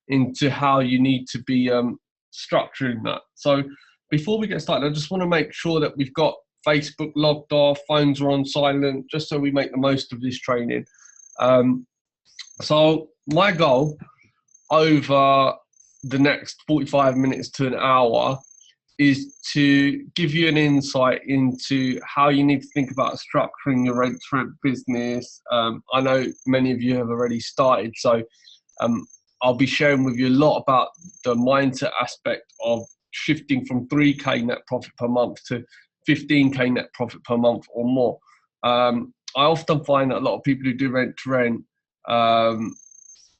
into how you need to be structuring that. So before we get started, I just want to make sure that we've got Facebook logged off, phones are on silent, just so we make the most of this training. So my goal over the next 45 minutes to an hour is to give you an insight into how you need to think about structuring your rent-to-rent business. I know many of you have already started, so I'll be sharing with you a lot about the mindset aspect of shifting from 3K net profit per month to 15K net profit per month or more. I often find that a lot of people who do rent-to-rent,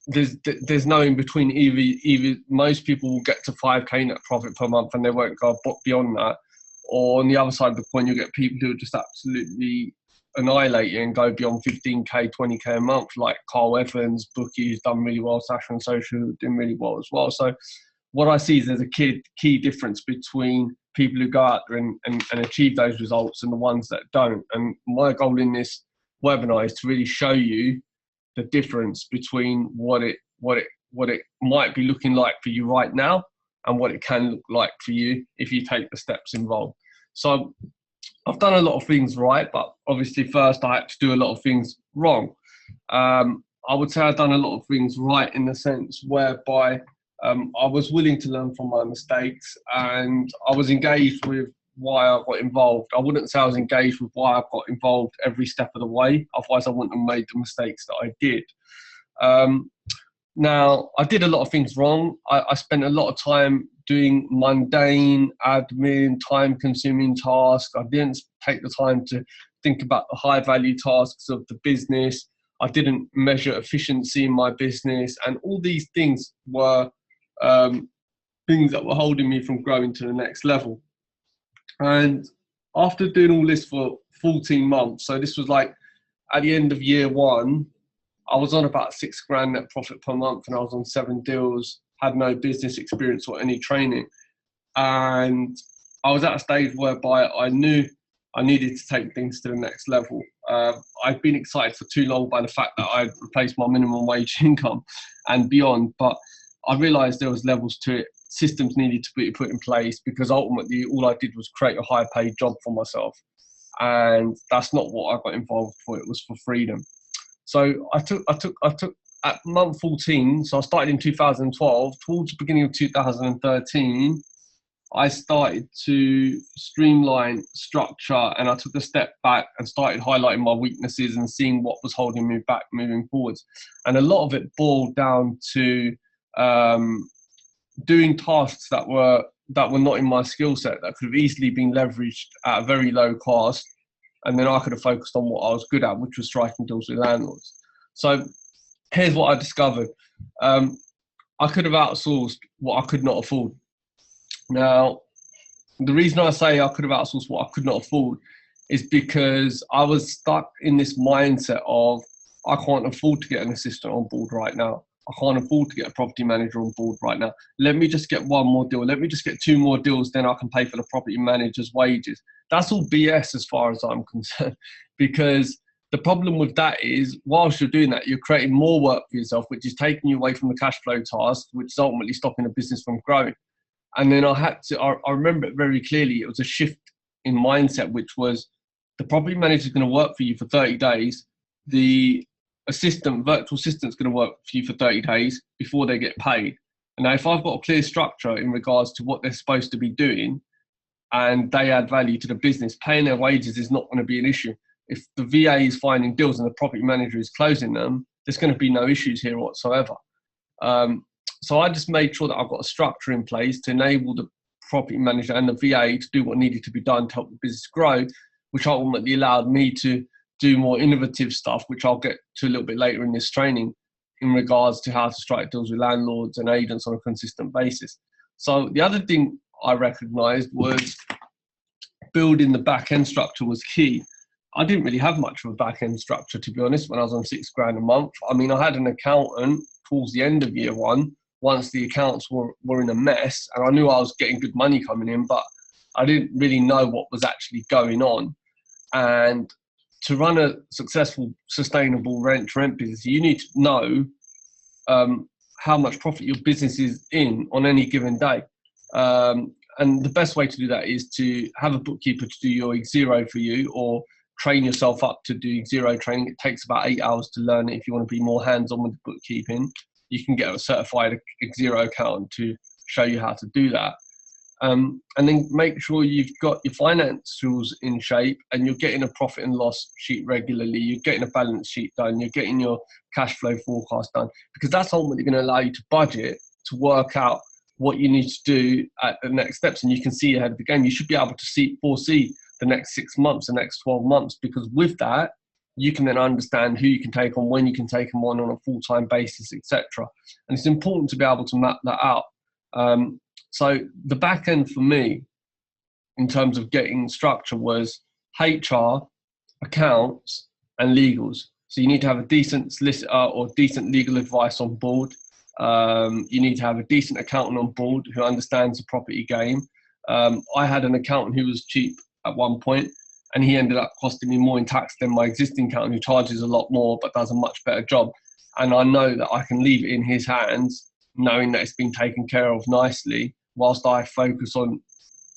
there's no in between. Either most people will get to 5K net profit per month and they won't go beyond that, or on the other side of the coin, you'll get people who are just absolutely annihilate you and go beyond 15K, 20K a month, like Carl Evans, Bookie's done really well, Sasha and Social doing really well as well. So what I see is there's a key difference between people who go out there and achieve those results and the ones that don't. And my goal in this webinar is to really show you the difference between what it might be looking like for you right now and what it can look like for you if you take the steps involved. So I've done a lot of things right, but obviously first I had to do a lot of things wrong. I would say I've done a lot of things right in the sense whereby I was willing to learn from my mistakes and I was engaged with why I got involved. I wouldn't say I was engaged with why I got involved every step of the way, otherwise I wouldn't have made the mistakes that I did. Now, I did a lot of things wrong. I spent a lot of time doing mundane, admin, time-consuming tasks. I didn't take the time to think about the high-value tasks of the business. I didn't measure efficiency in my business, and all these things were things that were holding me from growing to the next level. And after doing all this for 14 months, so this was like at the end of year one, I was on about £6,000 net profit per month and I was on 7 deals, had no business experience or any training. And I was at a stage whereby I knew I needed to take things to the next level. I'd been excited for too long by the fact that I'd replaced my minimum wage income and beyond, but I realized there was levels to it. Systems needed to be put in place because ultimately all I did was create a high paid job for myself. And that's not what I got involved for. It was for freedom. So I took at month 14, so I started in 2012, towards the beginning of 2013, I started to streamline structure and I took a step back and started highlighting my weaknesses and seeing what was holding me back moving forwards. And a lot of it boiled down to doing tasks that were not in my skill set, that could have easily been leveraged at a very low cost. And then I could have focused on what I was good at, which was striking deals with landlords. So here's what I discovered. I could have outsourced what I could not afford. Now, the reason I say I could have outsourced what I could not afford is because I was stuck in this mindset of, I can't afford to get an assistant on board right now. I can't afford to get a property manager on board right now. Let me just get one more deal. Let me just get 2 more deals, then I can pay for the property manager's wages. That's all BS as far as I'm concerned, because the problem with that is, whilst you're doing that, you're creating more work for yourself, which is taking you away from the cash flow task, which is ultimately stopping the business from growing. And then I remember it very clearly. It was a shift in mindset, which was the property manager is going to work for you for 30 days. The virtual assistant is going to work for you for 30 days before they get paid. And now if I've got a clear structure in regards to what they're supposed to be doing and they add value to the business, paying their wages is not going to be an issue. If the VA is finding deals and the property manager is closing them, there's going to be no issues here whatsoever. So I just made sure that I've got a structure in place to enable the property manager and the VA to do what needed to be done to help the business grow, which ultimately allowed me to do more innovative stuff, which I'll get to a little bit later in this training, in regards to how to strike deals with landlords and agents on a consistent basis. So the other thing I recognized was building the back end structure was key. I didn't really have much of a back end structure, to be honest, when I was on £6,000 a month. I mean, I had an accountant towards the end of year one, once the accounts were in a mess, and I knew I was getting good money coming in, but I didn't really know what was actually going on. And to run a successful, sustainable rent-to-rent business, you need to know how much profit your business is in on any given day. And the best way to do that is to have a bookkeeper to do your Xero for you, or train yourself up to do Xero training. It takes about 8 hours to learn it. If you want to be more hands-on with bookkeeping, you can get a certified Xero accountant to show you how to do that. And then make sure you've got your financials in shape and you're getting a profit and loss sheet regularly. You're getting a balance sheet done. You're getting your cash flow forecast done, because that's ultimately going to allow you to budget, to work out what you need to do at the next steps. And you can see ahead of the game. You should be able to foresee the next 6 months, the next 12 months, because with that, you can then understand who you can take on, when you can take them on a full-time basis, etc. And it's important to be able to map that out. So the back end for me, in terms of getting structure, was HR, accounts, and legals. So you need to have a decent solicitor or decent legal advice on board. You need to have a decent accountant on board who understands the property game. I had an accountant who was cheap at one point, and he ended up costing me more in tax than my existing accountant, who charges a lot more but does a much better job. And I know that I can leave it in his hands, knowing that it's been taken care of nicely, whilst I focus on,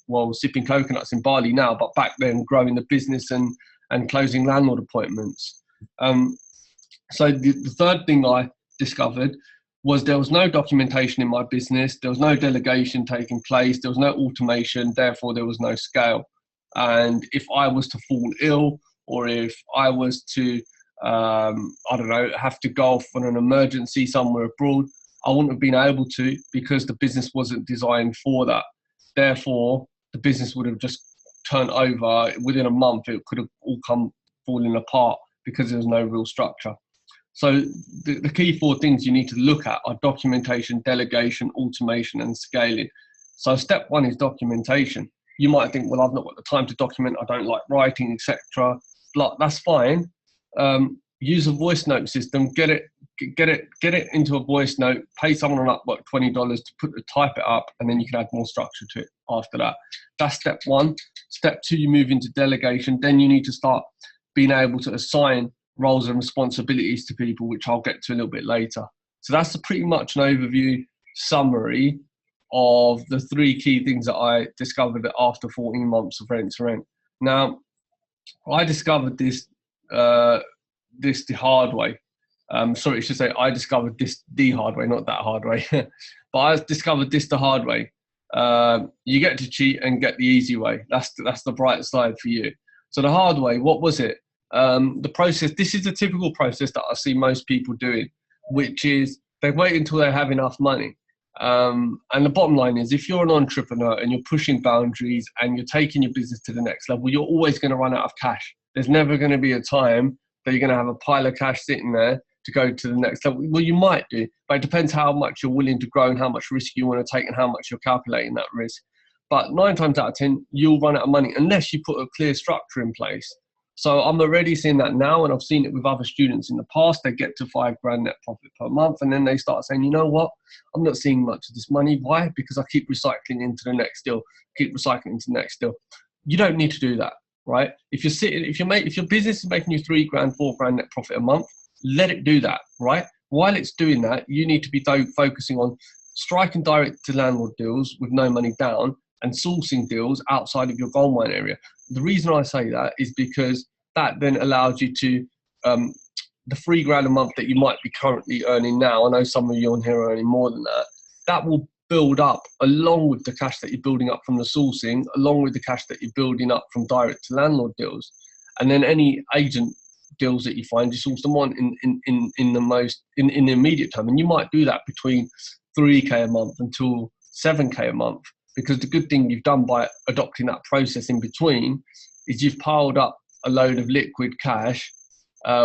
well, sipping coconuts in Bali now, but back then growing the business and closing landlord appointments. So the third thing I discovered was there was no documentation in my business. There was no delegation taking place. There was no automation. Therefore, there was no scale. And if I was to fall ill, or if I was to, I don't know, have to go off on an emergency somewhere abroad, I wouldn't have been able to, because the business wasn't designed for that. Therefore, the business would have just turned over within a month. It could have all come falling apart because there was no real structure. So the key 4 things you need to look at are documentation, delegation, automation, and scaling. So step 1 is documentation. You might think, well, I've not got the time to document. I don't like writing, etc. But that's fine. Use a voice note system. Get it into a voice note. Pay someone up what $20 to type it up, and then you can add more structure to it after that. That's step 1. Step 2, you move into delegation. Then you need to start being able to assign roles and responsibilities to people, which I'll get to a little bit later. So that's pretty much an overview summary of the 3 key things that I discovered after 14 months of rent to rent. Now, I discovered this the hard way. Sorry, I should say I discovered this the hard way, not that hard way. But I discovered this the hard way. You get to cheat and get the easy way. That's the bright side for you. So the hard way, what was it? The process, this is the typical process that I see most people doing, which is they wait until they have enough money. And the bottom line is, if you're an entrepreneur and you're pushing boundaries and you're taking your business to the next level, you're always going to run out of cash. There's never going to be a time that you're going to have a pile of cash sitting there to go to the next level. Well, you might do, but it depends how much you're willing to grow and how much risk you want to take and how much you're calculating that risk. But 9 times out of 10, you'll run out of money unless you put a clear structure in place. So I'm already seeing that now, and I've seen it with other students in the past. They get to £5,000 net profit per month, and then they start saying, you know what, I'm not seeing much of this money. Why? Because I keep recycling into the next deal, keep recycling into the next deal. You don't need to do that, right? If your business is making you £3,000, £4,000 net profit a month, let it do that, right? While it's doing that, you need to be focusing on striking direct to landlord deals with no money down and sourcing deals outside of your gold mine area. The reason I say that is because that then allows you to, the £3,000 a month that you might be currently earning now, I know some of you on here are earning more than that, that will build up along with the cash that you're building up from the sourcing, along with the cash that you're building up from direct to landlord deals. And then any agent deals that you find, you source them on in the immediate term. And you might do that between 3K a month until 7K a month. Because the good thing you've done by adopting that process in between is you've piled up a load of liquid cash,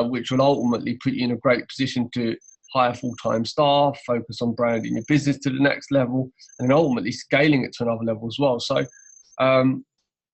which will ultimately put you in a great position to hire full-time staff, focus on branding your business to the next level, and then ultimately scaling it to another level as well. So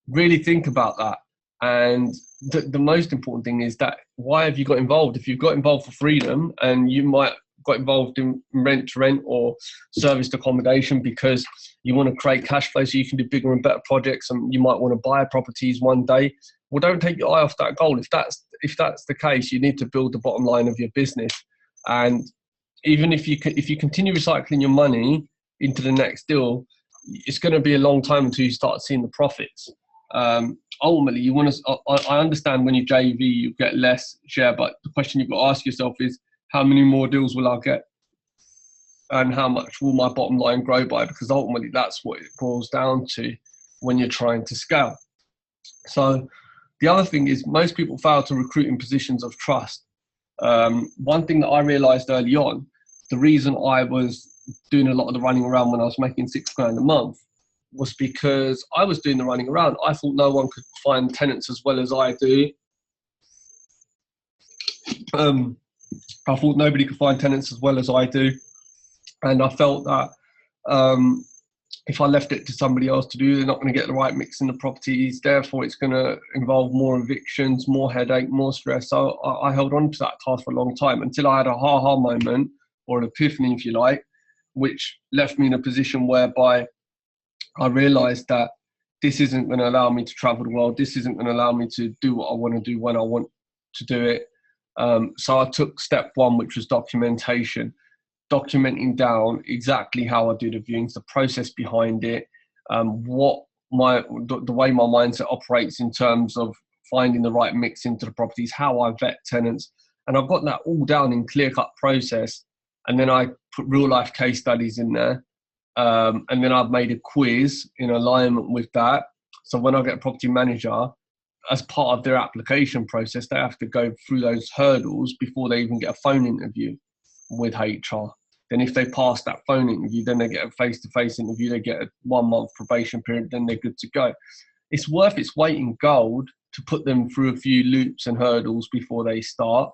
really think about that. And the most important thing is that, why have you got involved? If you've got involved for freedom, and you might got involved in rent to rent or serviced accommodation because you want to create cash flow so you can do bigger and better projects, and you might want to buy properties one day, well, don't take your eye off that goal. If that's the case, you need to build the bottom line of your business. And even if you continue recycling your money into the next deal, it's going to be a long time until you start seeing the profits. Ultimately, you want to. I understand when you JV, you get less share, but the question you've got to ask yourself is, how many more deals will I get, and how much will my bottom line grow by? Because ultimately, that's what it boils down to when you're trying to scale. So, the other thing is, most people fail to recruit in positions of trust. One thing that I realised early on, the reason I was doing a lot of the running around when I was making £6,000 a month was because I was doing the running around. I thought no one could find tenants as well as I do. I thought nobody could find tenants as well as I do. And I felt that if I left it to somebody else to do, they're not going to get the right mix in the properties. Therefore, it's going to involve more evictions, more headache, more stress. So I held on to that task for a long time until I had a ha-ha moment, or an epiphany, if you like, which left me in a position whereby I realized that this isn't going to allow me to travel the world. This isn't going to allow me to do what I want to do when I want to do it. So I took step one, which was documentation. Documenting down exactly how I do the viewings, the process behind it, the way my mindset operates in terms of finding the right mix into the properties, how I vet tenants. And I've got that all down in clear-cut process. And then I put real-life case studies in there. And then I've made a quiz in alignment with that. So when I get a property manager, as part of their application process, they have to go through those hurdles before they even get a phone interview with HR. Then if they pass that phone interview, then they get a face-to-face interview, they get a 1 month probation period, then they're good to go. It's worth its weight in gold to put them through a few loops and hurdles before they start,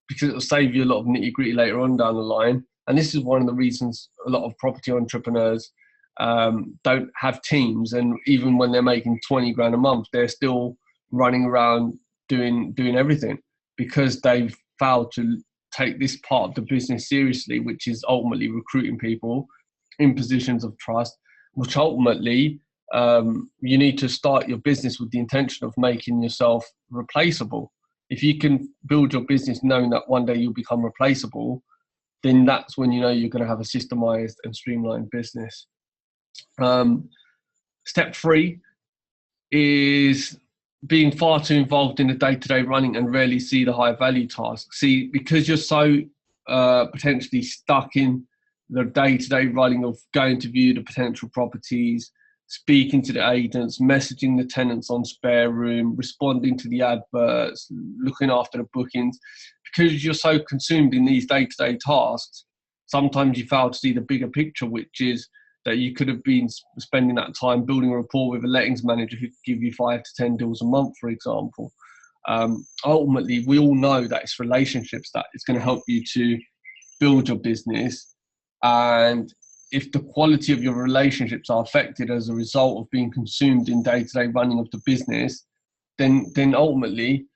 because it'll save you a lot of nitty-gritty later on down the line. And this is one of the reasons a lot of property entrepreneurs don't have teams. And even when they're making 20 grand a month, they're still running around doing everything, because they've failed to take this part of the business seriously, which is ultimately recruiting people in positions of trust, which ultimately you need to start your business with the intention of making yourself replaceable. If you can build your business knowing that one day you'll become replaceable, then that's when you know you're going to have a systemized and streamlined business. Step 3 is being far too involved in the day-to-day running and rarely see the high value tasks. See, because you're so potentially stuck in the day-to-day running of going to view the potential properties, speaking to the agents, messaging the tenants on spare room, responding to the adverts, looking after the bookings, because you're so consumed in these day-to-day tasks, sometimes you fail to see the bigger picture, which is that you could have been spending that time building a rapport with a lettings manager who could give you 5 to 10 deals a month, for example. Ultimately, we all know that it's relationships that is going to help you to build your business. And if the quality of your relationships are affected as a result of being consumed in day-to-day running of the business, then ultimately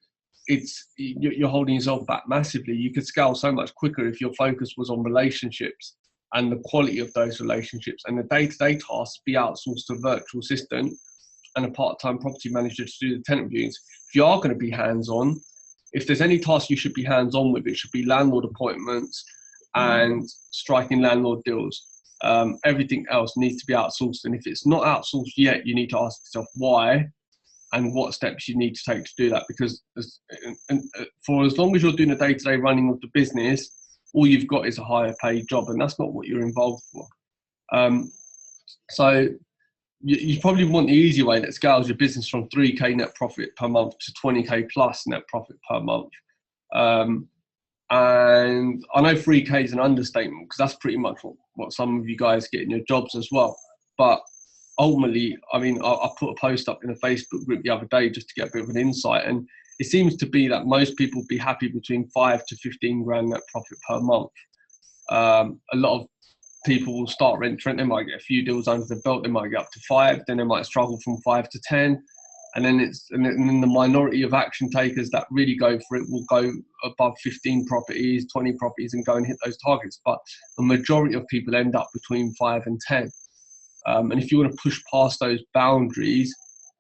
you're holding yourself back massively. You could scale so much quicker if your focus was on relationships and the quality of those relationships, and the day-to-day tasks be outsourced to a virtual assistant and a part-time property manager to do the tenant viewings. If you are going to be hands-on, if there's any task you should be hands-on with, it should be landlord appointments and striking landlord deals. Everything else needs to be outsourced. And if it's not outsourced yet, you need to ask yourself why and what steps you need to take to do that. Because for as long as you're doing the day-to-day running of the business, all you've got is a higher paid job, and that's not what you're involved for. So you probably want the easy way that scales your business from 3k net profit per month to 20k plus net profit per month. And I know 3k is an understatement, because that's pretty much what some of you guys get in your jobs as well. But ultimately, I mean, I put a post up in a Facebook group the other day just to get a bit of an insight, and it seems to be that most people be happy between 5 to 15 grand net profit per month. A lot of people will start rent, they might get a few deals under the belt, they might get up to 5, then they might struggle from 5 to 10. And then the minority of action takers that really go for it will go above 15 properties, 20 properties, and go and hit those targets. But the majority of people end up between 5 and 10. And if you want to push past those boundaries,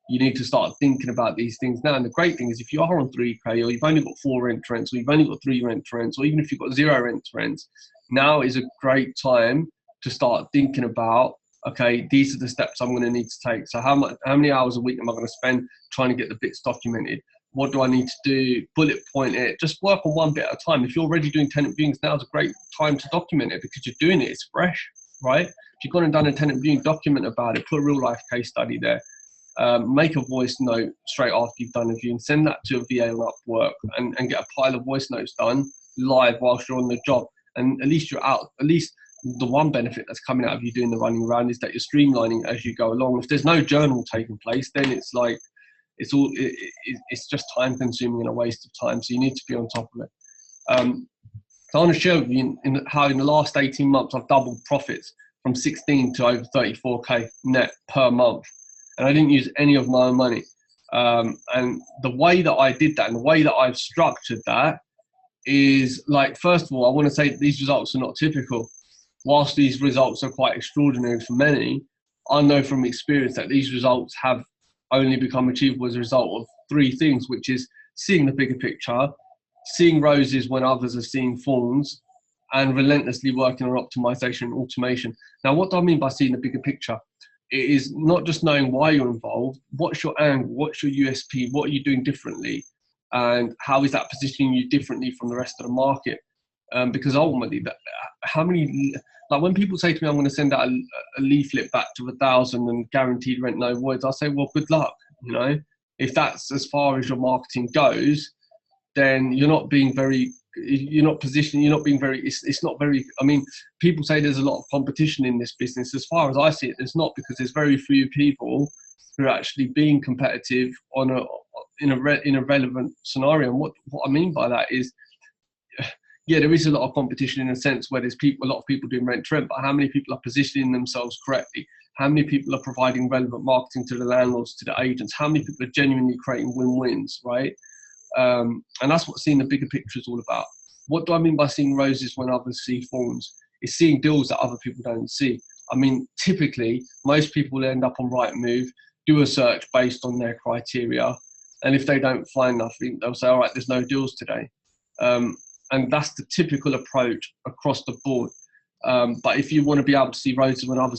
you need to start thinking about these things now. And the great thing is, if you are on 3k, or you've only got 4 rent rents, or you've only got 3 rent rents, or even if you've got 0 rent rents, now is a great time to start thinking about, okay, these are the steps I'm going to need to take. So how many hours a week am I going to spend trying to get the bits documented? What do I need to do? Bullet point it. Just work on one bit at a time. If you're already doing tenant viewings, now is a great time to document it because you're doing it. It's fresh, right? If you've gone and done a tenant viewing, document about it. Put a real life case study there. Make a voice note straight after you've done a viewing. Send that to a VA on Upwork and get a pile of voice notes done live whilst you're on the job. And at least you're out. At least the one benefit that's coming out of you doing the running around is that you're streamlining as you go along. If there's no journal taking place, then it's like it's just time consuming and a waste of time. So you need to be on top of it. So I want to show you how in the last 18 months I've doubled profits from 16 to over 34k net per month, and I didn't use any of my own money. And the way that I did that and the way that I've structured that is, like, first of all, I want to say these results are not typical. Whilst these results are quite extraordinary for many, I know from experience that these results have only become achievable as a result of three things, which is seeing the bigger picture, seeing roses when others are seeing thorns, and relentlessly working on optimization and automation. Now, what do I mean by seeing the bigger picture? It is not just knowing why you're involved, what's your angle, what's your USP, what are you doing differently, and how is that positioning you differently from the rest of the market? Because ultimately, like when people say to me, I'm going to send out a leaflet back to 1,000 and guaranteed rent, no voids, I say, well, good luck. You know, if that's as far as your marketing goes, then you're not being very, you're not positioned, you're not being very, it's not very, I mean, people say there's a lot of competition in this business. As far as I see it, there's not, because there's very few people who are actually being competitive in a relevant scenario. And what I mean by that is, yeah, there is a lot of competition in a sense where there's a lot of people doing rent to rent, but how many people are positioning themselves correctly? How many people are providing relevant marketing to the landlords, to the agents? How many people are genuinely creating win-wins, right? And that's what seeing the bigger picture is all about. What do I mean by seeing roses when others see thorns? It's seeing deals that other people don't see. I mean, typically, most people will end up on Rightmove, do a search based on their criteria, and if they don't find nothing, they'll say, all right, there's no deals today. And that's the typical approach across the board. But if you want to be able to see roses when other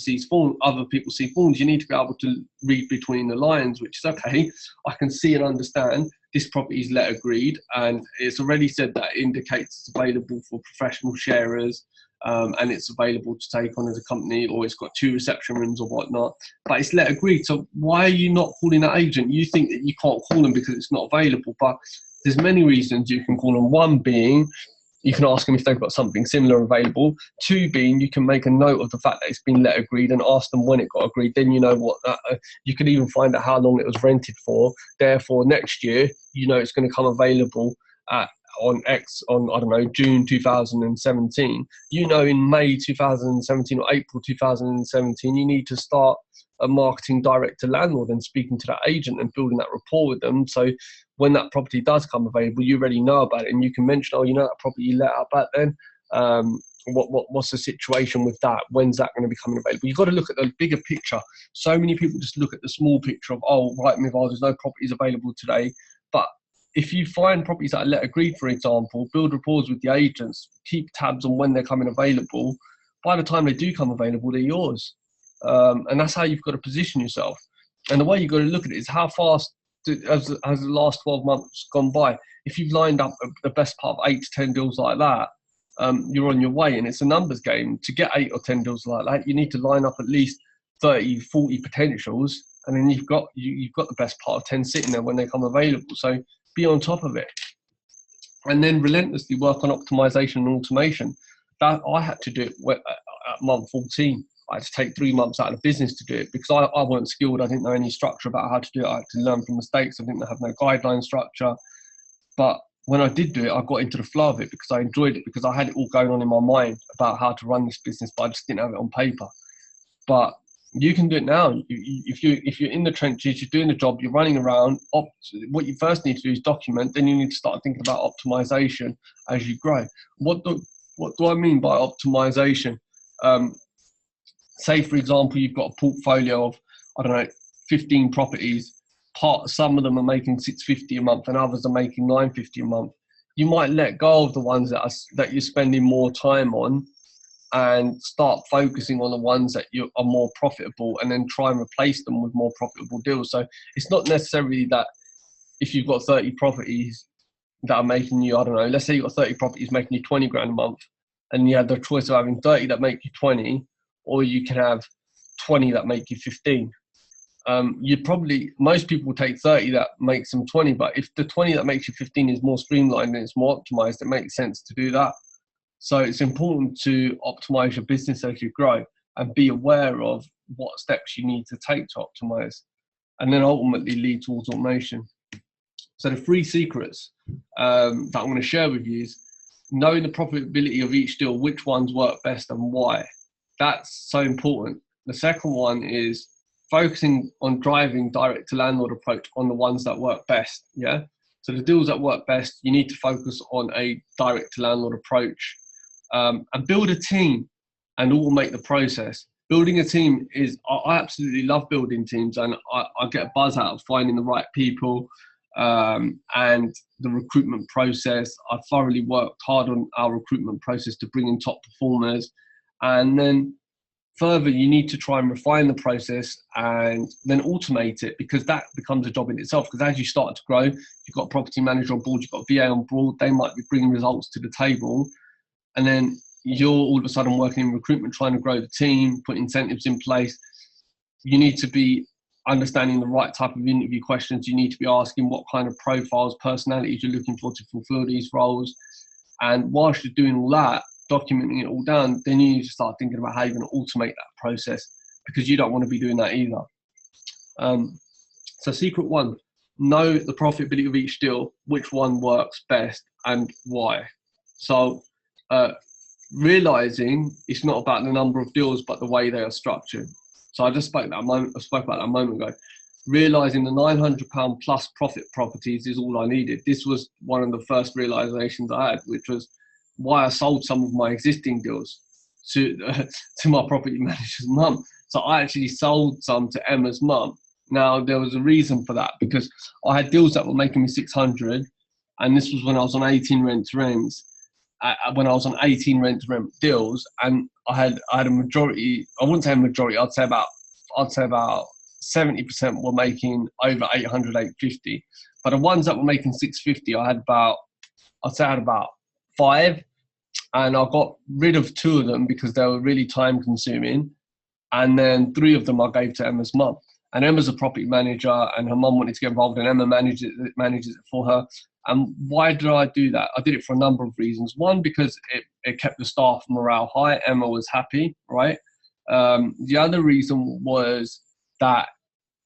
people see thorns, you need to be able to read between the lines, which is, okay, I can see and understand this property is let agreed, and it's already said that it indicates it's available for professional sharers, and it's available to take on as a company, or it's got 2 reception rooms or whatnot, but it's let agreed. So why are you not calling that agent? You think that you can't call them because it's not available, but there's many reasons you can call them. One being, you can ask them if they've got something similar available. 2 being, you can make a note of the fact that it's been let agreed and ask them when it got agreed. Then you know what you can even find out how long it was rented for. Therefore, next year, you know it's going to come available on I don't know, June 2017. You know, in May 2017 or April 2017, you need to start a marketing direct to landlord and speaking to that agent and building that rapport with them. So when that property does come available, you already know about it, and you can mention, oh, you know, that property you let out back then. What's the situation with that? When's that going to be coming available? You've got to look at the bigger picture. So many people just look at the small picture of, oh, Rightmove, there's no properties available today. But if you find properties that are let agreed, for example, build rapport with the agents, keep tabs on when they're coming available. By the time they do come available, they're yours. And that's how you've got to position yourself. And the way you've got to look at it is how fast has the last 12 months gone by. If you've lined up the best part of 8 to 10 deals like that, you're on your way, and it's a numbers game. To get 8 or 10 deals like that, you need to line up at least 30, 40 potentials, and then you've got the best part of 10 sitting there when they come available. So be on top of it, and then relentlessly work on optimization and automation. That I had to do it at month 14. I had to take 3 months out of business to do it because I weren't skilled. I didn't know any structure about how to do it. I had to learn from mistakes. I didn't have no guideline structure. But when I did do it, I got into the flow of it because I enjoyed it, because I had it all going on in my mind about how to run this business, but I just didn't have it on paper. But you can do it now. If you're in the trenches, you're doing the job, you're running around. What you first need to do is document. Then you need to start thinking about optimization as you grow. What do I mean by optimization? Say, for example, you've got a portfolio of, I don't know, 15 properties. Some of them are making $650 a month and others are making $950 a month. You might let go of the ones that you're spending more time on and start focusing on the ones that are more profitable, and then try and replace them with more profitable deals. So it's not necessarily that if you've got 30 properties that are making you, I don't know, let's say you've got 30 properties making you 20 grand a month, and you had the choice of having 30 that make you 20, or you can have 20 that make you 15. Most people will take 30 that makes them 20, but if the 20 that makes you 15 is more streamlined and it's more optimized, it makes sense to do that. So it's important to optimize your business as you grow and be aware of what steps you need to take to optimize, and then ultimately lead towards automation. So the 3 secrets that I'm going to share with you is knowing the profitability of each deal, which ones work best and why. That's so important. The second one is focusing on driving direct to landlord approach on the ones that work best. Yeah. So the deals that work best, you need to focus on a direct to landlord approach, and build a team and automate the process. Building a team is, I absolutely love building teams, and I get a buzz out of finding the right people, and the recruitment process. I thoroughly worked hard on our recruitment process to bring in top performers. And then further, you need to try and refine the process and then automate it, because that becomes a job in itself. Because as you start to grow, you've got a property manager on board, you've got a VA on board, they might be bringing results to the table. And then you're all of a sudden working in recruitment, trying to grow the team, put incentives in place. You need to be understanding the right type of interview questions. You need to be asking what kind of profiles, personalities you're looking for to fulfill these roles. And whilst you're doing all that, documenting it all down, then you need to start thinking about how you're going to automate that process, because you don't want to be doing that either. So secret 1, know the profitability of each deal, which one works best and why. So realizing it's not about the number of deals, but the way they are structured. So I spoke about that a moment ago. Realizing the £900 plus profit properties is all I needed. This was one of the first realizations I had, which was why I sold some of my existing deals to my property manager's mum. So I actually sold some to Emma's mum. Now there was a reason for that, because I had deals that were making me 600, and this was when I was on 18 rent to rents. When I was on 18 rent to rent deals, and I had a majority. I wouldn't say a majority. I'd say about 70% were making over 800, 850. But the ones that were making 650, I had about 5, and I got rid of 2 of them because they were really time consuming. And then 3 of them I gave to Emma's mum. And Emma's a property manager, and her mum wanted to get involved, and Emma manages it for her. And why did I do that? I did it for a number of reasons. One, because it kept the staff morale high. Emma was happy, right? The other reason was that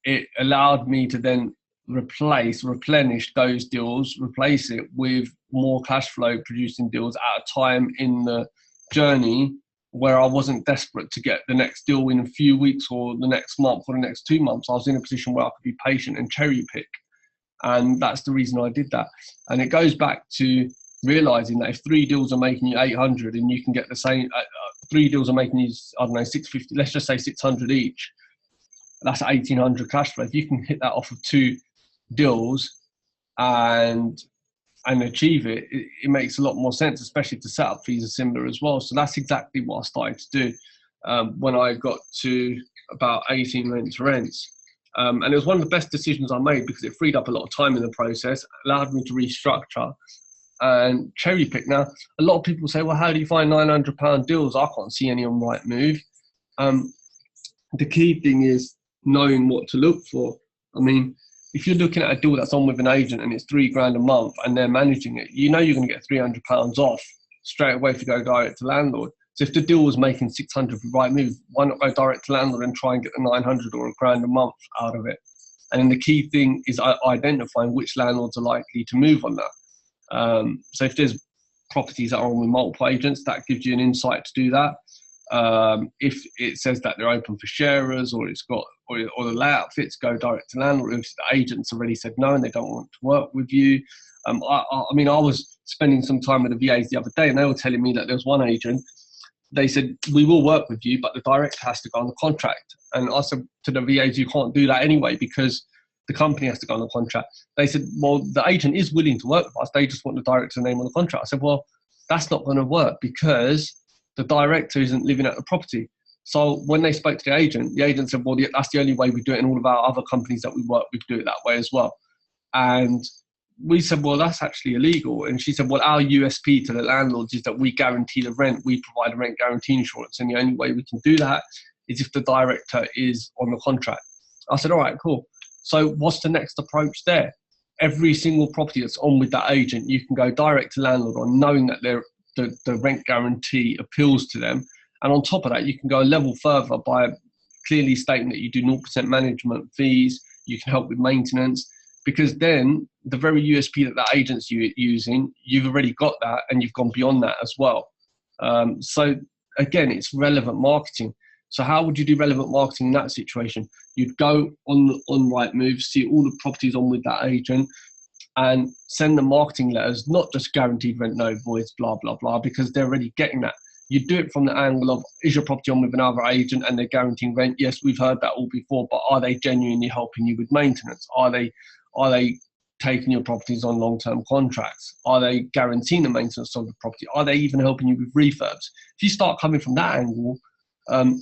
it allowed me to then replenish those deals, replace it with more cash flow producing deals at a time in the journey where I wasn't desperate to get the next deal in a few weeks or the next month or the next 2 months. I was in a position where I could be patient and cherry pick. And that's the reason I did that. And it goes back to realizing that if 3 deals are making you 800 and you can get the same, 3 deals are making you, I don't know, 650, let's just say 600 each, that's 1800 cash flow. If you can hit that off of 2 deals and achieve it, it makes a lot more sense, especially if the setup fees are similar as well. So that's exactly what I started to do when I got to about 18 rent to rents. And it was one of the best decisions I made, because it freed up a lot of time in the process, allowed me to restructure and cherry pick. Now, a lot of people say, well, how do you find £900 deals? I can't see any on Rightmove. The key thing is knowing what to look for. I mean, if you're looking at a deal that's on with an agent and it's £3,000 a month and they're managing it, you know you're going to get £300 off straight away if you go direct to landlord. So if the deal was making 600 for Rightmove, why not go direct to landlord and try and get the 900 or £1,000 a month out of it? And then the key thing is identifying which landlords are likely to move on that. So if there's properties that are on with multiple agents, that gives you an insight to do that. If it says that they're open for sharers, or it's got, or the layout fits, go direct to landlord. If the agent's already said no and they don't want to work with you. I mean, I was spending some time with the VAs the other day, and they were telling me that there was one agent. They said, we will work with you, but the director has to go on the contract. And I said to the VAs, you can't do that anyway, because the company has to go on the contract. They said, well, the agent is willing to work with us. They just want the director's name on the contract. I said, well, that's not going to work, because the director isn't living at the property. So when they spoke to the agent said, well, that's the only way we do it, and all of our other companies that we work with do it that way as well. And we said, well, that's actually illegal. And she said, well, our USP to the landlords is that we guarantee the rent. We provide a rent guarantee insurance. And the only way we can do that is if the director is on the contract. I said, all right, cool. So what's the next approach there? Every single property that's on with that agent, you can go direct to landlord on, knowing that the rent guarantee appeals to them. And on top of that, you can go a level further by clearly stating that you do 0% management fees, you can help with maintenance, because then the very USP that agent's using, you've already got that, and you've gone beyond that as well. So again, it's relevant marketing. So how would you do relevant marketing in that situation? You'd go on Rightmove, see all the properties on with that agent, and send them marketing letters, not just guaranteed rent, no voids, blah, blah, blah, because they're already getting that. You do it from the angle of, is your property on with another agent and they're guaranteeing rent? Yes, we've heard that all before, but are they genuinely helping you with maintenance? Are they taking your properties on long-term contracts? Are they guaranteeing the maintenance of the property? Are they even helping you with refurbs? If you start coming from that angle,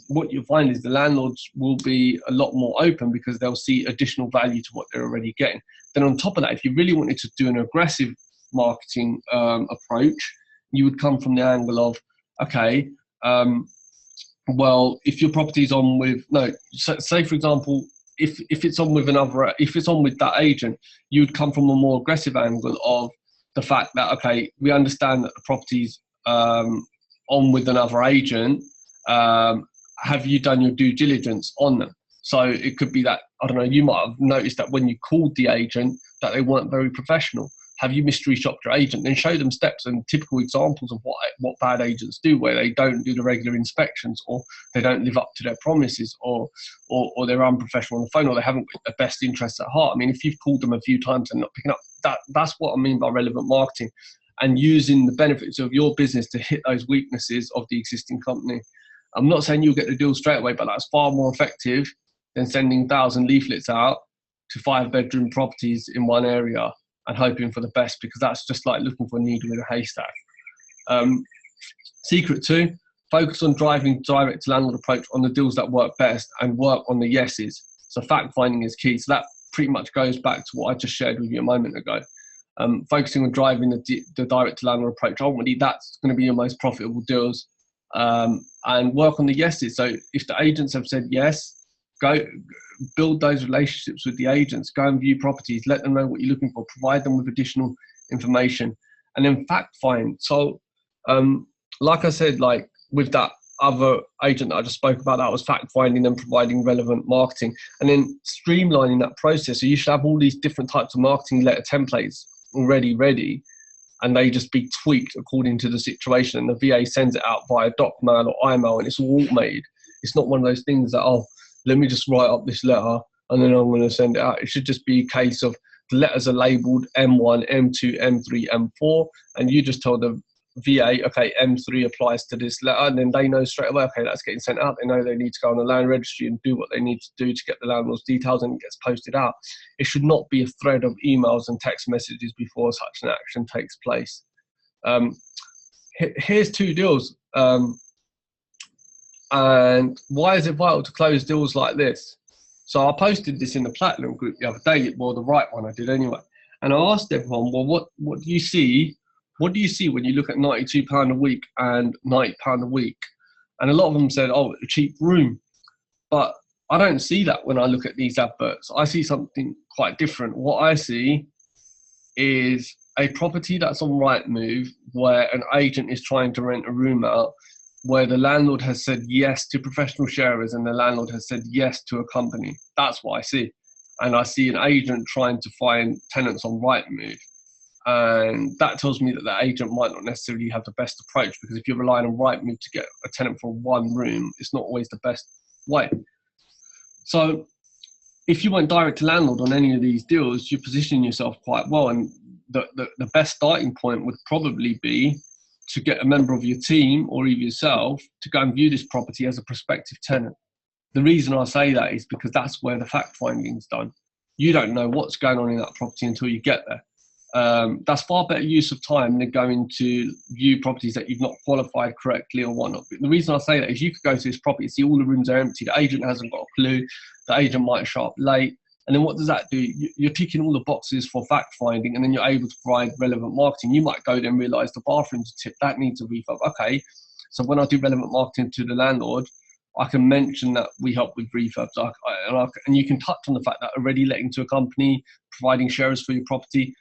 what you'll find is the landlords will be a lot more open, because they'll see additional value to what they're already getting. Then on top of that, if you really wanted to do an aggressive marketing approach, you would come from the angle of, okay, well, if your property's on with, say for example, if it's on with that agent, you would come from a more aggressive angle of the fact that, okay, we understand that the property's on with another agent. Have you done your due diligence on them? So it could be that, I don't know, you might have noticed that when you called the agent that they weren't very professional. Have you mystery shopped your agent? Then show them steps and typical examples of what bad agents do, where they don't do the regular inspections, or they don't live up to their promises, or they're unprofessional on the phone, or they haven't got their best interests at heart. I mean, if you've called them a few times and not picking up, that's what I mean by relevant marketing, and using the benefits of your business to hit those weaknesses of the existing company. I'm not saying you'll get the deal straight away, but that's far more effective than sending 1,000 leaflets out to 5-bedroom properties in one area and hoping for the best, because that's just like looking for a needle in a haystack. Secret 2, focus on driving direct to landlord approach on the deals that work best, and work on the yeses. So fact finding is key. So that pretty much goes back to what I just shared with you a moment ago. Focusing on driving the direct to landlord approach, ultimately that's going to be your most profitable deals, and work on the yeses. So if the agents have said yes, go build those relationships with the agents, go and view properties, let them know what you're looking for, provide them with additional information, and then fact find. So like I said, like with that other agent that I just spoke about, that was fact finding and providing relevant marketing, and then streamlining that process. So you should have all these different types of marketing letter templates already ready, and they just be tweaked according to the situation, and the VA sends it out via DocMail or iMail, and it's all automated. It's not one of those things that, oh, let me just write up this letter and then I'm going to send it out. It should just be a case of the letters are labeled M1, M2, M3, M4, and you just tell the VA, okay, M3 applies to this letter, and then they know straight away, okay, that's getting sent out. They know they need to go on the land registry and do what they need to do to get the landlord's details, and it gets posted out. It should not be a thread of emails and text messages before such an action takes place. Here's 2 deals. And why is it vital to close deals like this? So I posted this in the Platinum group the other day, well, the right one I did anyway. And I asked everyone, well, what do you see? What do you see when you look at £92 a week and £90 a week? And a lot of them said, oh, a cheap room. But I don't see that when I look at these adverts. I see something quite different. What I see is a property that's on Rightmove where an agent is trying to rent a room out, where the landlord has said yes to professional sharers and the landlord has said yes to a company. That's what I see. And I see an agent trying to find tenants on Rightmove. And that tells me that the agent might not necessarily have the best approach, because if you're relying on Rightmove to get a tenant for one room, it's not always the best way. So if you went direct to landlord on any of these deals, you're positioning yourself quite well. And the best starting point would probably be to get a member of your team or even yourself to go and view this property as a prospective tenant. The reason I say that is because that's where the fact finding is done. You don't know what's going on in that property until you get there. That's far better use of time than going to view properties that you've not qualified correctly or whatnot. But the reason I say that is you could go to this property, see all the rooms are empty, the agent hasn't got a clue, the agent might show up late, and then what does that do? You're ticking all the boxes for fact finding, and then you're able to provide relevant marketing. You might go there and realise the bathroom's tip, that needs a refurb. Okay, so when I do relevant marketing to the landlord, I can mention that we help with refurbs, and you can touch on the fact that already letting to a company, providing sharers for your property.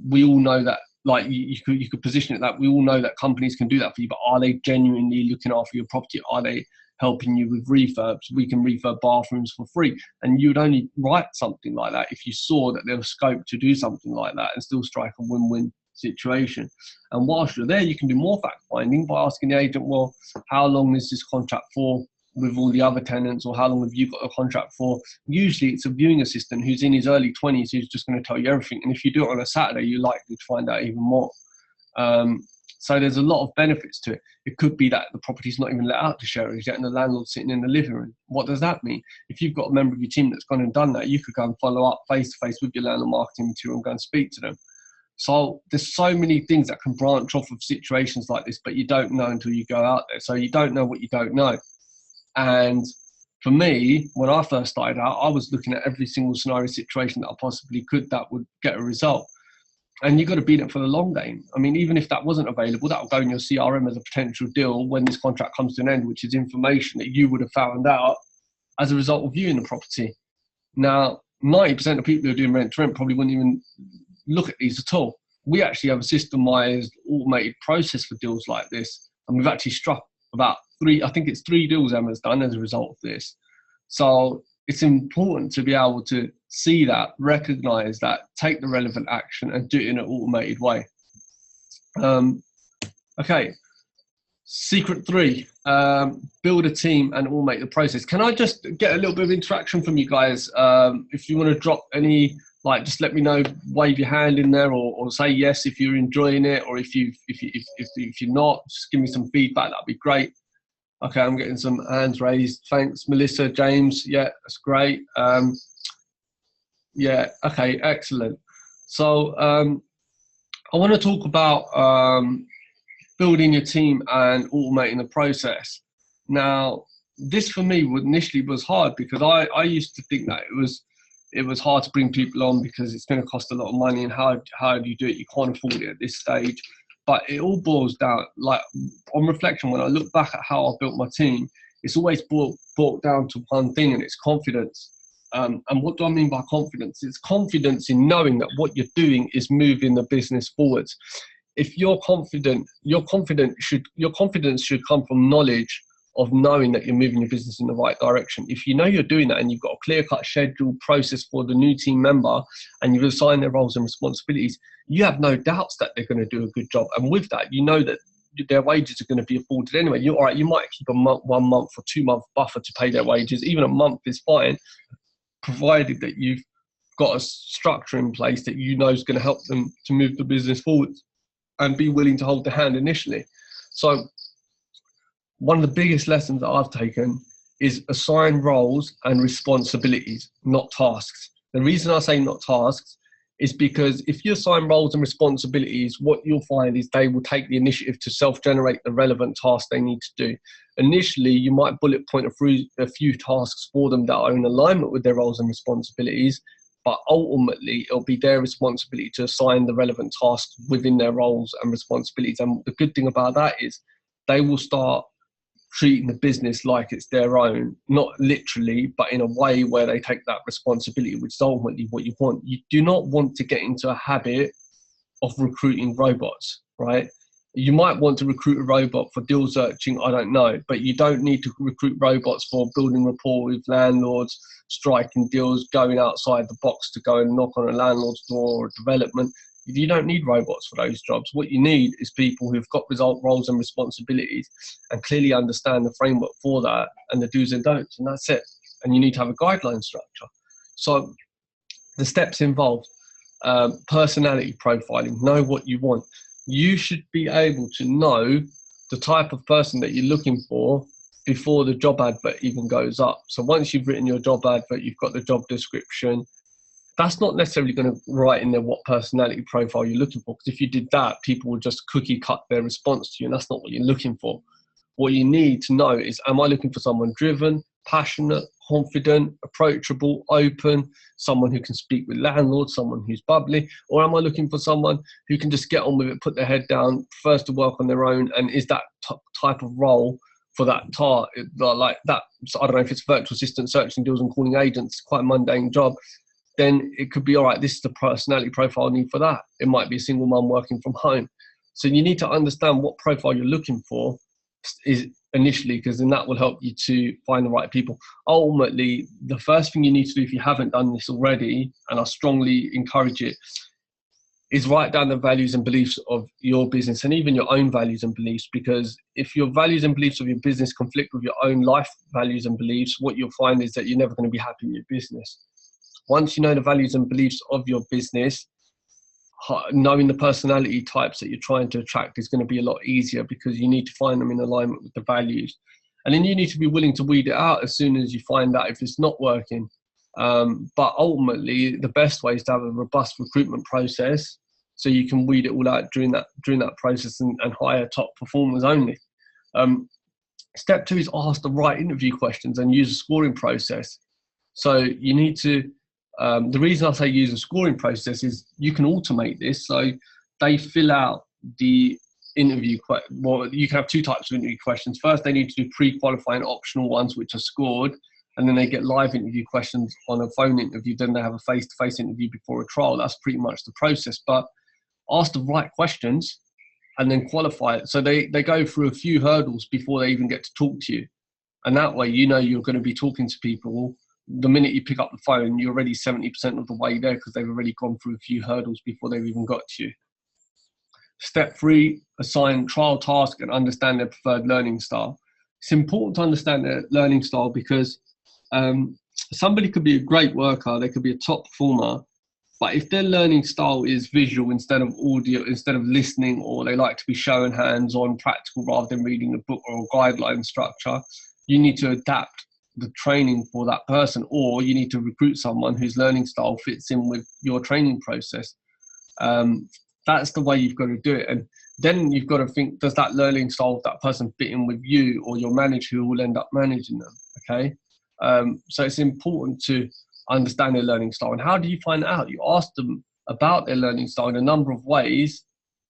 We all know that, like you could position it that we all know that companies can do that for you, but are they genuinely looking after your property? Are they helping you with refurbs? We can refurb bathrooms for free, and you would only write something like that if you saw that there was scope to do something like that and still strike a win-win situation. And whilst you're there, you can do more fact finding by asking the agent, well, how long is this contract for with all the other tenants, or how long have you got a contract for? Usually it's a viewing assistant who's in his early 20s who's just going to tell you everything, and if you do it on a Saturday, you're likely to find out even more. So there's a lot of benefits to it. It could be that the property's not even let out to sharers yet and the landlord's sitting in the living room. What does that mean? If you've got a member of your team that's gone and done that, you could go and follow up face to face with your landlord marketing material and go and speak to them. So there's so many things that can branch off of situations like this, but you don't know until you go out there. So you don't know what you don't know. And for me, when I first started out, I was looking at every single scenario situation that I possibly could that would get a result. And you've got to be in it for the long game. I mean, even if that wasn't available, that will go in your CRM as a potential deal when this contract comes to an end, which is information that you would have found out as a result of viewing the property. Now, 90% of people who are doing rent to rent probably wouldn't even look at these at all. We actually have a systemised, automated process for deals like this. And we've actually struck about three deals Emma's done as a result of this. So it's important to be able to see that, recognise that, take the relevant action and do it in an automated way. Okay, secret 3, build a team and automate the process. Can I just get a little bit of interaction from you guys? If you want to drop any, like, just let me know, wave your hand in there, or say yes if you're enjoying it, or if you're not, just give me some feedback. That'd be great. Okay, I'm getting some hands raised. Thanks, Melissa, James. Yeah, that's great. Yeah, okay, excellent. So I want to talk about building your team and automating the process. Now, this for me initially was hard because I used to think that it was hard to bring people on because it's going to cost a lot of money, and how do you do it? You can't afford it at this stage. But it all boils down, like, on reflection, when I look back at how I built my team, it's always brought down to one thing, and it's confidence. And what do I mean by confidence? It's confidence in knowing that what you're doing is moving the business forwards. If you're confident, your confidence should come from knowledge of knowing that you're moving your business in the right direction. If you know you're doing that and you've got a clear-cut schedule process for the new team member and you've assigned their roles and responsibilities, you have no doubts that they're going to do a good job. And with that, you know that their wages are going to be afforded anyway. You're all right. You might keep a 1 month or 2 month buffer to pay their wages. Even a month is fine, provided that you've got a structure in place that you know is going to help them to move the business forward and be willing to hold the hand initially. So one of the biggest lessons that I've taken is assign roles and responsibilities, not tasks. The reason I say not tasks is because if you assign roles and responsibilities, what you'll find is they will take the initiative to self-generate the relevant tasks they need to do. Initially, you might bullet point a few tasks for them that are in alignment with their roles and responsibilities, but ultimately it'll be their responsibility to assign the relevant tasks within their roles and responsibilities. And the good thing about that is they will start treating the business like it's their own, not literally, but in a way where they take that responsibility, which is ultimately what you want. You do not want to get into a habit of recruiting robots, right? You might want to recruit a robot for deal searching, I don't know, but you don't need to recruit robots for building rapport with landlords, striking deals, going outside the box to go and knock on a landlord's door or a development. You don't need robots for those jobs. What you need is people who've got roles and responsibilities and clearly understand the framework for that and the do's and don'ts, and that's it. And you need to have a guideline structure. So the steps involved, personality profiling, know what you want. You should be able to know the type of person that you're looking for before the job advert even goes up. So once you've written your job advert, you've got the job description, that's not necessarily going to write in there what personality profile you're looking for, because if you did that, people would just cookie cut their response to you, and that's not what you're looking for. What you need to know is, am I looking for someone driven, passionate, confident, approachable, open, someone who can speak with landlords, someone who's bubbly, or am I looking for someone who can just get on with it, put their head down, prefers to work on their own, and is that type of role for that like that? So I don't know if it's virtual assistant, searching deals and calling agents, quite a mundane job. Then it could be, all right, this is the personality profile I need for that. It might be a single mum working from home. So you need to understand what profile you're looking for is initially, because then that will help you to find the right people. Ultimately, the first thing you need to do, if you haven't done this already, and I strongly encourage it, is write down the values and beliefs of your business, and even your own values and beliefs, because if your values and beliefs of your business conflict with your own life values and beliefs, what you'll find is that you're never going to be happy in your business. Once you know the values and beliefs of your business, knowing the personality types that you're trying to attract is going to be a lot easier, because you need to find them in alignment with the values. And then you need to be willing to weed it out as soon as you find out if it's not working. But ultimately, the best way is to have a robust recruitment process, so you can weed it all out during that process and hire top performers only. Step 2 is ask the right interview questions and use a scoring process. So you need to, the reason I say use a scoring process is you can automate this. So they fill out the interview, well, you can have 2 types of interview questions. First, they need to do pre-qualifying optional ones, which are scored, and then they get live interview questions on a phone interview. Then they have a face-to-face interview before a trial. That's pretty much the process. But ask the right questions and then qualify it. So they go through a few hurdles before they even get to talk to you. And that way, you know, you're going to be talking to people. The minute you pick up the phone, you're already 70% of the way there, because they've already gone through a few hurdles before they've even got to you. Step 3, assign trial task and understand their preferred learning style. It's important to understand their learning style, because somebody could be a great worker, they could be a top performer, but if their learning style is visual instead of audio, instead of listening, or they like to be showing hands-on, practical rather than reading a book or a guideline structure, you need to adapt the training for that person, or you need to recruit someone whose learning style fits in with your training process. That's the way you've got to do it. And then you've got to think, does that learning style of that person fit in with you or your manager who will end up managing them? Okay. So it's important to understand their learning style. And how do you find out? You ask them about their learning style in a number of ways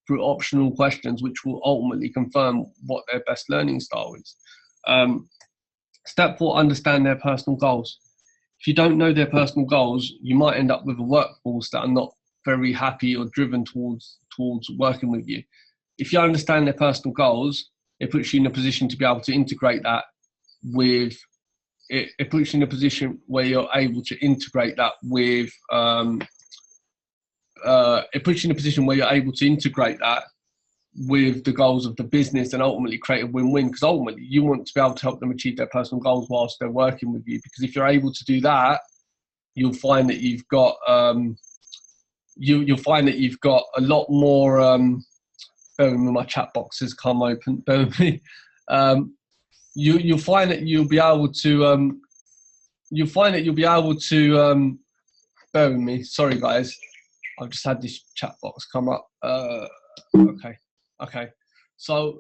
through optional questions, which will ultimately confirm what their best learning style is. Step 4, understand their personal goals. If you don't know their personal goals, you might end up with a workforce that are not very happy or driven towards working with you. If you understand their personal goals, it puts you in a position to be able to integrate that with, it puts you in a position where you're able to integrate that with, it puts you in a position where you're able to integrate that with the goals of the business and ultimately create a win-win, because ultimately you want to be able to help them achieve their personal goals whilst they're working with you. Because if you're able to do that, you'll find that you've got you'll find that you've got a lot more bear with me, my chat box has come open, bear with me. You'll find that you'll be able to bear with me, sorry guys, I've just had this chat box come up. Okay. So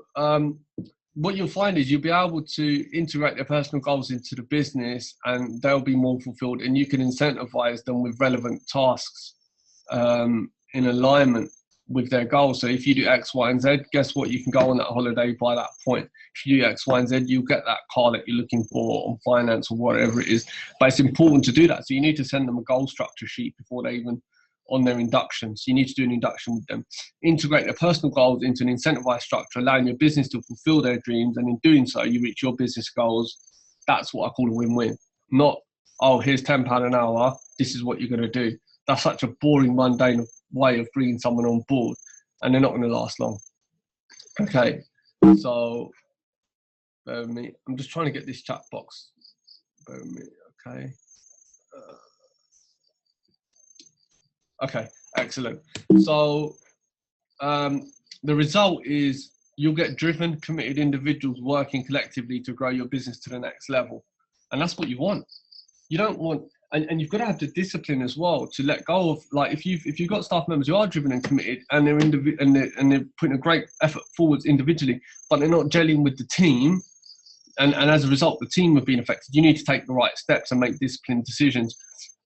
what you'll find is you'll be able to integrate their personal goals into the business, and they'll be more fulfilled, and you can incentivize them with relevant tasks in alignment with their goals. So if you do X, Y, and Z, guess what? You can go on that holiday by that point. If you do X, Y, and Z, you'll get that car that you're looking for on finance or whatever it is. But it's important to do that. So you need to send them a goal structure sheet before they even on their induction. So you need to do an induction with them. Integrate their personal goals into an incentivized structure, allowing your business to fulfill their dreams. And in doing so, you reach your business goals. That's what I call a win-win. Not, oh, here's £10 an hour. This is what you're going to do. That's such a boring, mundane way of bringing someone on board, and they're not going to last long. Okay, so bear with me. I'm just trying to get this chat box. Bear with me. Okay. Okay, excellent. So the result is you'll get driven, committed individuals working collectively to grow your business to the next level. And that's what you want. You don't want and you've got to have the discipline as well to let go of, like, if you've got staff members who are driven and committed, and they're putting a great effort forwards individually, but they're not gelling with the team, and as a result the team have been affected, you need to take the right steps and make disciplined decisions.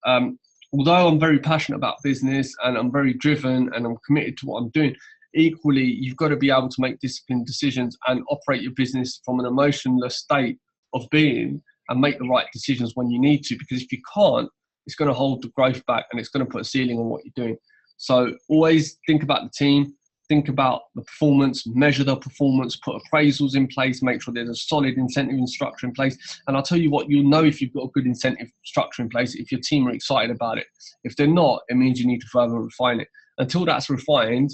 Although I'm very passionate about business and I'm very driven and I'm committed to what I'm doing, equally you've got to be able to make disciplined decisions and operate your business from an emotionless state of being, and make the right decisions when you need to, because if you can't, it's going to hold the growth back and it's going to put a ceiling on what you're doing. So always think about the team, think about the performance, measure the performance, put appraisals in place, make sure there's a solid incentive and structure in place. And I'll tell you what, you'll know if you've got a good incentive structure in place if your team are excited about it. If they're not, it means you need to further refine it. Until that's refined,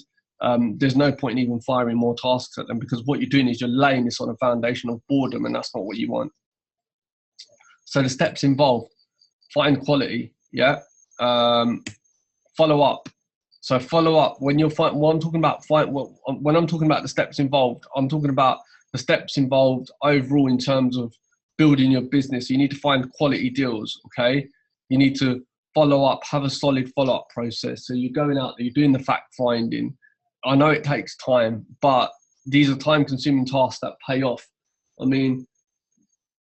there's no point in even firing more tasks at them, because what you're doing is you're laying this on a foundation of boredom, and that's not what you want. So the steps involved: find quality, follow up. So follow up when you're when I'm talking about when I'm talking about the steps involved, I'm talking about the steps involved overall in terms of building your business. You need to find quality deals, okay? You need to follow up, have a solid follow-up process. So you're going out there, you're doing the fact finding. I know it takes time, but these are time-consuming tasks that pay off. I mean,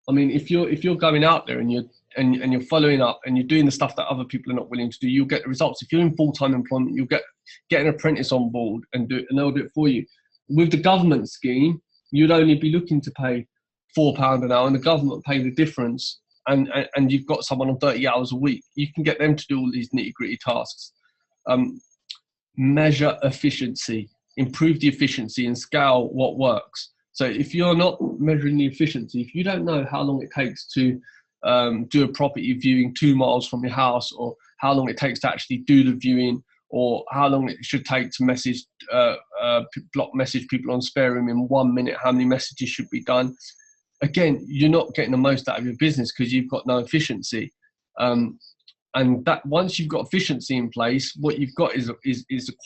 if you're going out there and you're following up and you're doing the stuff that other people are not willing to do, you'll get the results. If you're in full-time employment, you'll get an apprentice on board and they'll do it for you. With the government scheme, you'd only be looking to pay £4 an hour, and the government pay the difference. And you've got someone on 30 hours a week. You can get them to do all these nitty-gritty tasks. Measure efficiency, improve the efficiency, and scale what works. So if you're not measuring the efficiency, if you don't know how long it takes to do a property viewing 2 miles from your house, or how long it takes to actually do the viewing, or how long it should take to block message people on spare room in 1 minute, how many messages should be done, again, you're not getting the most out of your business because you've got no efficiency. And that once you've got efficiency in place, what you've got is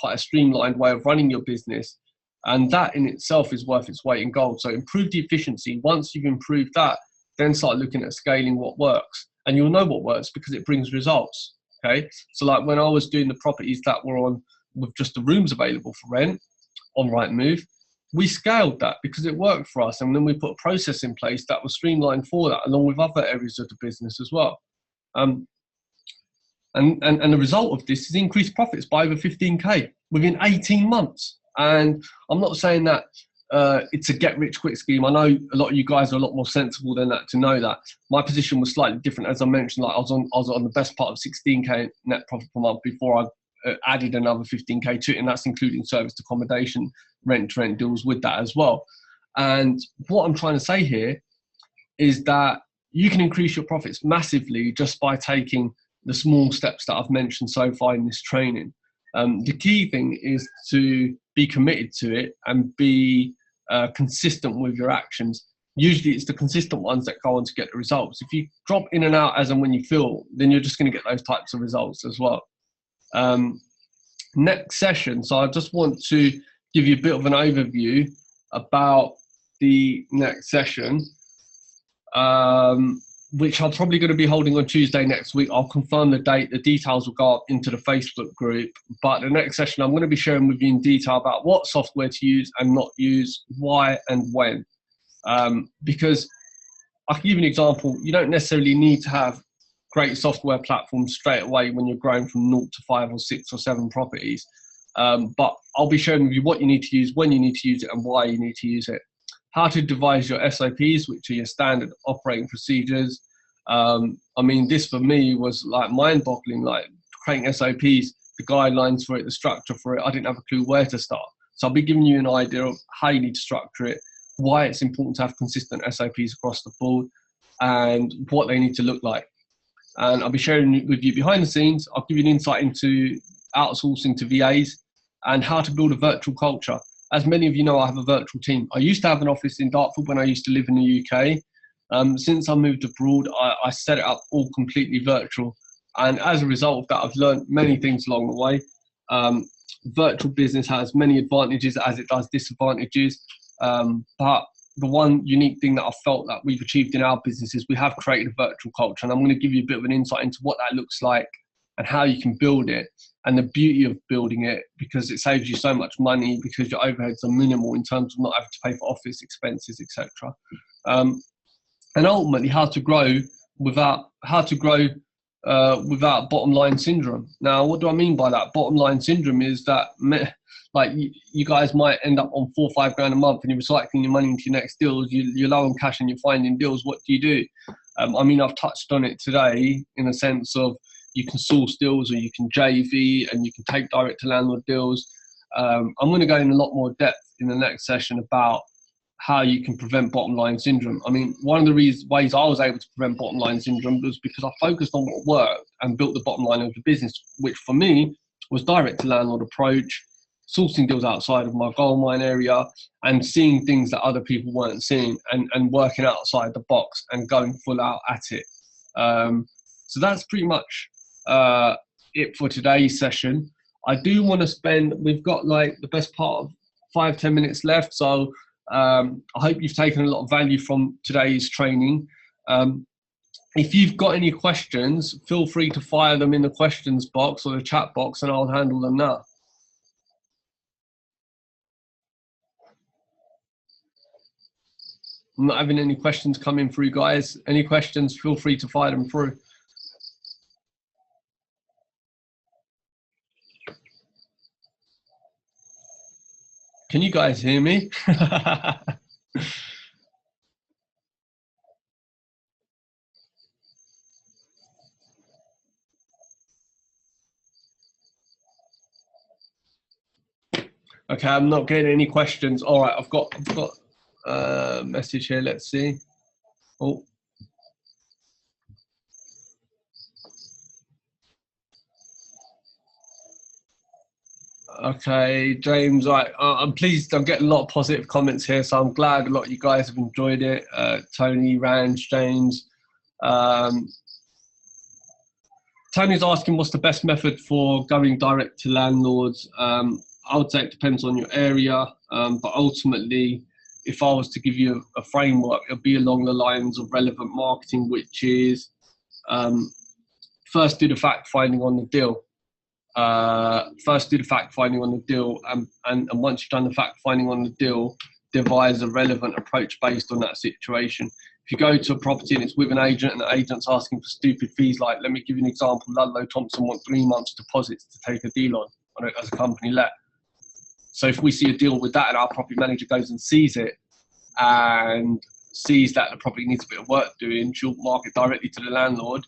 quite a streamlined way of running your business. And that in itself is worth its weight in gold. So improve the efficiency. Once you've improved that, then start looking at scaling what works. And you'll know what works because it brings results, okay? So like when I was doing the properties that were on with just the rooms available for rent on Rightmove, we scaled that because it worked for us. And then we put a process in place that was streamlined for that, along with other areas of the business as well. And the result of this is increased profits by over 15K within 18 months. And I'm not saying that it's a get rich quick scheme. I know a lot of you guys are a lot more sensible than that to know that. My position was slightly different. As I mentioned, like I was on the best part of 16K net profit per month before I added another 15K to it, and that's including serviced accommodation, rent-to-rent deals with that as well. And what I'm trying to say here is that you can increase your profits massively just by taking the small steps that I've mentioned so far in this training. The key thing is to be committed to it and be consistent with your actions. Usually it's the consistent ones that go on to get the results. If you drop in and out as and when you feel, then you're just going to get those types of results as well. Next session, so I just want to give you a bit of an overview about the next session, which I'm probably going to be holding on Tuesday next week. I'll confirm the date. The details will go up into the Facebook group. But the next session, I'm going to be sharing with you in detail about what software to use and not use, why and when. Because I can give you an example. You don't necessarily need to have great software platforms straight away when you're growing from 0 to 5 or 6 or 7 properties. But I'll be sharing with you what you need to use, when you need to use it, and why you need to use it. How to devise your SOPs, which are your standard operating procedures. I mean, this for me was like mind-boggling, like creating SOPs, the guidelines for it, the structure for it. I didn't have a clue where to start. So I'll be giving you an idea of how you need to structure it, why it's important to have consistent SOPs across the board, and what they need to look like. And I'll be sharing with you behind the scenes. I'll give you an insight into outsourcing to VAs and how to build a virtual culture. As many of you know, I have a virtual team. I used to have an office in Dartford when I used to live in the UK. Since I moved abroad, I set it up all completely virtual. And as a result of that, I've learned many things along the way. Virtual business has many advantages as it does disadvantages. But the one unique thing that I felt that we've achieved in our business is we have created a virtual culture, and I'm going to give you a bit of an insight into what that looks like and how you can build it, and the beauty of building it, because it saves you so much money because your overheads are minimal in terms of not having to pay for office expenses, etc. And ultimately how to grow without bottom line syndrome. Now, what do I mean by that? Bottom line syndrome is that, like, you guys might end up on 4 or 5 grand a month and you're recycling your money into your next deals. You're low on cash and you're finding deals. What do? I mean, I've touched on it today in a sense of you can source deals, or you can JV, and you can take direct to landlord deals. I'm going to go in a lot more depth in the next session about how you can prevent bottom line syndrome. I mean, one of the ways I was able to prevent bottom line syndrome was because I focused on what worked and built the bottom line of the business, which for me was direct to landlord approach, sourcing deals outside of my gold mine area, and seeing things that other people weren't seeing, and working outside the box and going full out at it. So that's pretty much it for today's session. I do want to we've got like the best part of 5-10 minutes left, so I hope you've taken a lot of value from today's training. If you've got any questions, feel free to fire them in the questions box or the chat box, and I'll handle them now. I'm not having any questions coming through, guys. Any questions, feel free to fire them through. Can you guys hear me? Okay, I'm not getting any questions. All right, I've got a message here. Let's see. Oh. Okay, James, I'm pleased. I'm getting a lot of positive comments here, so I'm glad a lot of you guys have enjoyed it. Tony, Range, James. Tony's asking what's the best method for going direct to landlords. I would say it depends on your area, but ultimately, if I was to give you a framework, it'll be along the lines of relevant marketing, which is first do the fact finding on the deal. And once you've done the fact finding on the deal, devise a relevant approach based on that situation. If you go to a property and it's with an agent and the agent's asking for stupid fees, like, let me give you an example, Ludlow Thompson want 3 months deposits to take a deal on it as a company let. So if we see a deal with that and our property manager goes and sees it and sees that the property needs a bit of work doing, she'll mark it directly to the landlord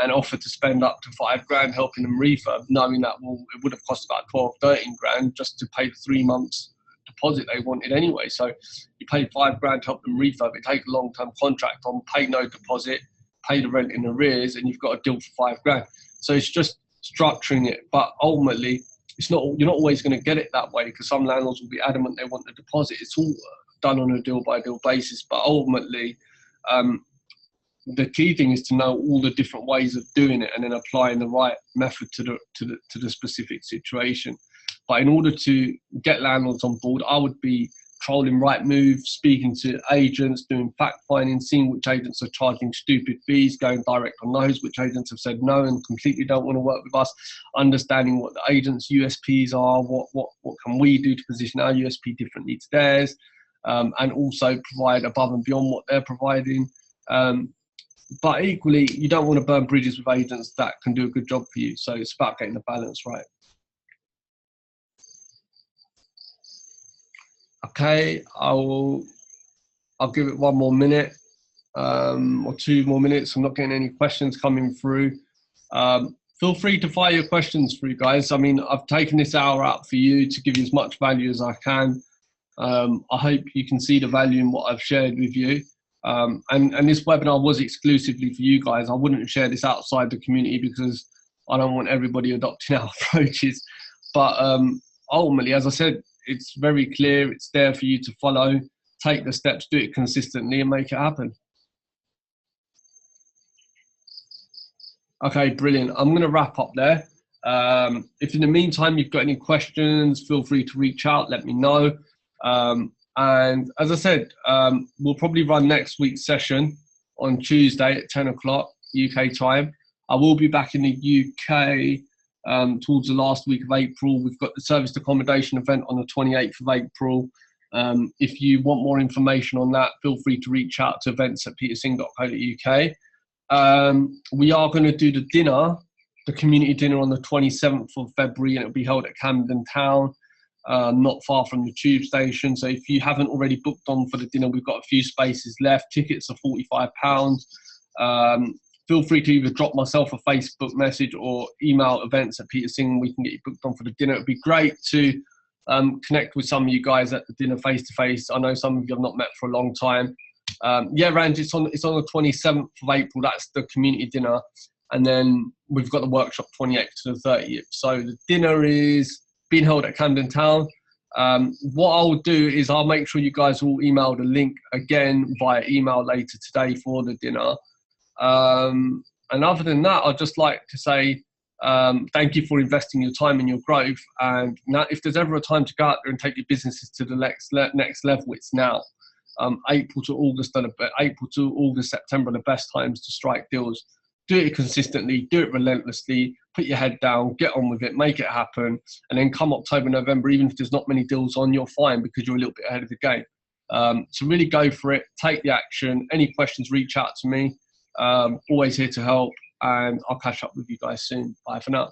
and offer to spend up to 5 grand helping them refurb, knowing that, well, it would have cost about 12-13 grand just to pay the 3 months deposit they wanted anyway. So you pay 5 grand to help them refurb it, take a long-term contract on, pay no deposit, pay the rent in arrears, and you've got a deal for 5 grand. So it's just structuring it, but ultimately you're not always going to get it that way, because some landlords will be adamant they want the deposit. It's all done on a deal by deal basis, but ultimately the key thing is to know all the different ways of doing it and then applying the right method to the specific situation. But in order to get landlords on board, I would be trolling Rightmove, speaking to agents, doing fact finding, seeing which agents are charging stupid fees, going direct on those, which agents have said no and completely don't want to work with us, understanding what the agents' USPs are, what can we do to position our USP differently to theirs, and also provide above and beyond what they're providing. But equally, you don't want to burn bridges with agents that can do a good job for you. So it's about getting the balance right. Okay, I'll give it 1 more minute or 2 more minutes. I'm not getting any questions coming through. Feel free to fire your questions through, guys. I mean, I've taken this hour out for you to give you as much value as I can. I hope you can see the value in what I've shared with you. And this webinar was exclusively for you guys. I wouldn't share this outside the community because I don't want everybody adopting our approaches. But ultimately, as I said, it's very clear. It's there for you to follow, take the steps, do it consistently, and make it happen. Okay, brilliant. I'm going to wrap up there. If in the meantime you've got any questions, feel free to reach out, let me know. And And as I said, we'll probably run next week's session on Tuesday at 10 o'clock UK time. I will be back in the UK towards the last week of April. We've got the serviced accommodation event on the 28th of April. If you want more information on that, feel free to reach out to events@petersing.co.uk. We are going to do the dinner, the community dinner on the 27th of February, and it'll be held at Camden Town, not far from the tube station. So if you haven't already booked on for the dinner, we've got a few spaces left. Tickets are £45. Feel free to either drop myself a Facebook message or email events@petersing. We can get you booked on for the dinner. It'd be great to connect with some of you guys at the dinner face to face. I know some of you have not met for a long time. Yeah, Rand, it's on the 27th of April. That's the community dinner. And then we've got the workshop 28th to the 30th. So the dinner is being held at Camden Town. What I'll do is I'll make sure you guys will email the link again via email later today for the dinner. And other than that, I'd just like to say thank you for investing your time in your growth. And now, if there's ever a time to go out there and take your businesses to the next level, it's now. April to August, September are the best times to strike deals. Do it consistently, do it relentlessly, put your head down, get on with it, make it happen. And then come October, November, even if there's not many deals on, you're fine because you're a little bit ahead of the game. So really go for it, take the action. Any questions, reach out to me. Always here to help, and I'll catch up with you guys soon. Bye for now.